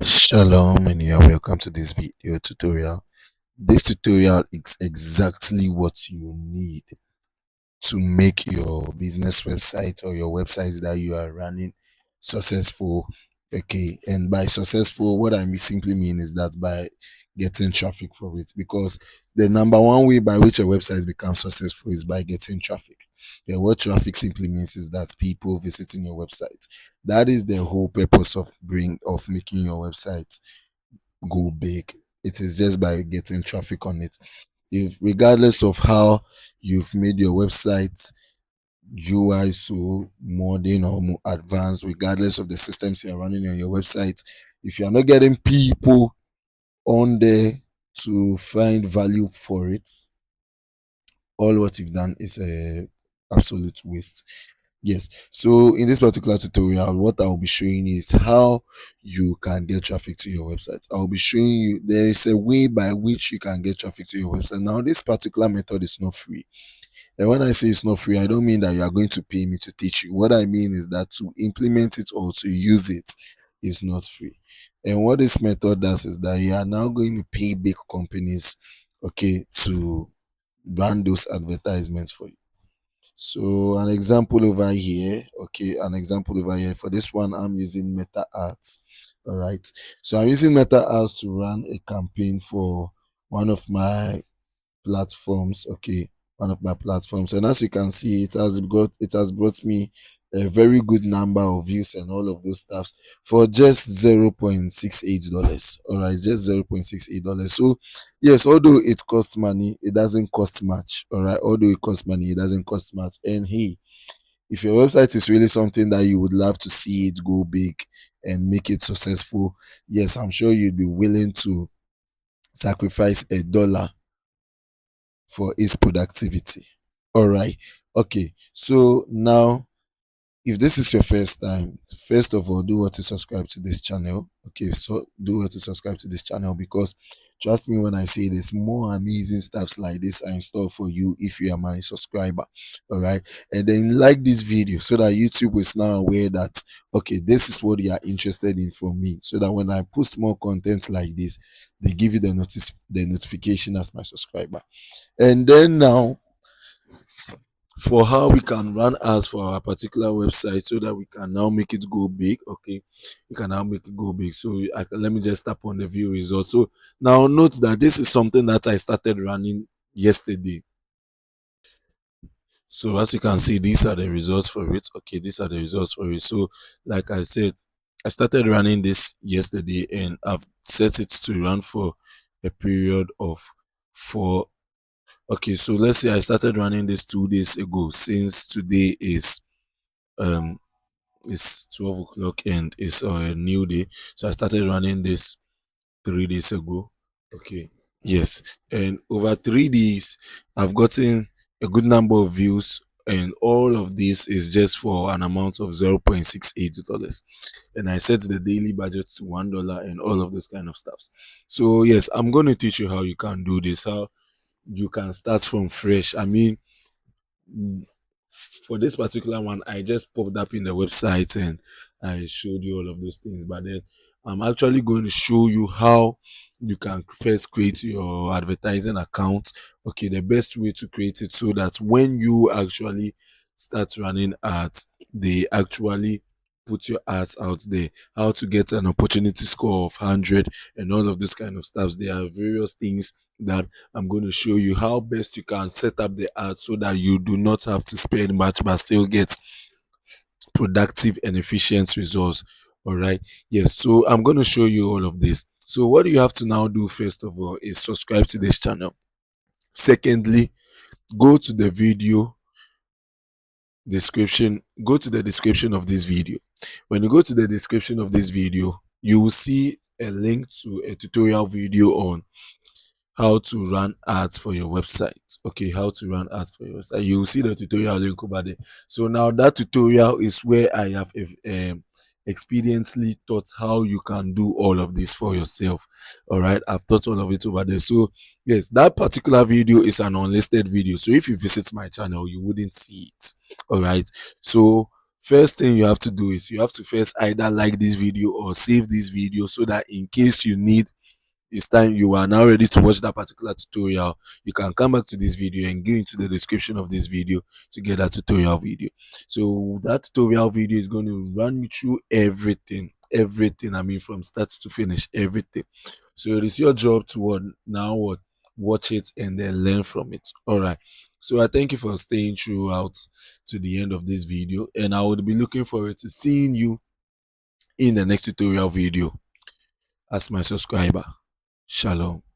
Shalom and you're welcome to this video tutorial. This tutorial is exactly what you need to make your business website or your websites that you are running successful. Okay, and by successful, what I simply mean is that by getting traffic for it, because the number one way by which a website becomes successful is by getting traffic. Yeah, what traffic simply means is that people visiting your website. That is the whole purpose of making your website go big. It is just by getting traffic on it. If regardless of how you've made your website UI so modern or more advanced, regardless of the systems you're running on your website, if you're not getting people on there to find value for it, all what you've done is a absolute waste. Yes. So in this particular tutorial, what I'll be showing you is how you can get traffic to your website. I'll be showing you there is a way by which you can get traffic to your website. Now, this particular method is not free. And when I say it's not free, I don't mean that you are going to pay me to teach you. What I mean is that to implement it or to use it is not free. And what this method does is that you are now going to pay big companies, okay, to run those advertisements for you. So an example over here, okay, an example over here. For this one, I'm using Meta Ads. All right. So I'm using Meta Ads to run a campaign for one of my platforms. Okay, one of my platforms. And as you can see, it has brought me a very good number of views and all of those stuffs for just $0.68. All right, just $0.68. So yes, although it costs money, it doesn't cost much. All right, although it costs money, it doesn't cost much. And hey, if your website is really something that you would love to see it go big and make it successful, yes, I'm sure you'd be willing to sacrifice $1 for its productivity. All right. Okay. So now, if this is your first time, first of all, do what to subscribe to this channel. Okay. So do what to subscribe to this channel, because trust me when I say this, more amazing stuffs like this are in store for you if you are my subscriber. All right. And then like this video so that YouTube is now aware that, okay, this is what you are interested in from me. So that when I post more content like this, they give you the notification as my subscriber. And then now, for how we can run ads for our particular website so that we can now make it go big. Okay, we can now make it go big. So let me just tap on the view results. So now note that this is something that I started running yesterday. So as you can see, these are the results for it. Okay, these are the results for it. So like I said, I started running this yesterday and I've set it to run for a period of 4. Okay, so let's say I started running this 2 days ago. Since today is um it's 12 o'clock and it's a new day, so I started running this 3 days ago. Okay, yes, and over 3 days I've gotten a good number of views, and all of this is just for an amount of $0.68. And I set the daily budget to $1 and all of those kind of stuffs. So yes, I'm going to teach you how you can do this, how you can start from fresh. I mean, for this particular one, I just popped up in the website and I showed you all of those things. But then I'm actually going to show you how you can first create your advertising account. Okay, the best way to create it so that when you actually start running ads, they actually put your ads out there. How to get an opportunity score of 100 and all of this kind of stuff. There are various things that I'm going to show you how best you can set up the ad so that you do not have to spend much but still get productive and efficient results. All right. Yes. So I'm going to show you all of this. So what you have to now do first of all is subscribe to this channel. Secondly, go to the video description, go to the description of this video. When you go to the description of this video, you will see a link to a tutorial video on how to run ads for your website. Okay, how to run ads for your website. You will see the tutorial link over there. So now that tutorial is where I have experientially taught how you can do all of this for yourself. All right, I've taught all of it over there. So yes, that particular video is an unlisted video. So if you visit my channel, you wouldn't see it. All right. So First thing you have to do is you have to first either like this video or save this video, so that in case you need, it's time you are now ready to watch that particular tutorial, you can come back to this video and go into the description of this video to get that tutorial video. So that tutorial video is going to run you through everything, I mean, from start to finish, everything. So it is your job to watch it and then learn from it. All right, so I thank you for staying throughout to the end of this video, and I would be looking forward to seeing you in the next tutorial video as my subscriber. Shalom.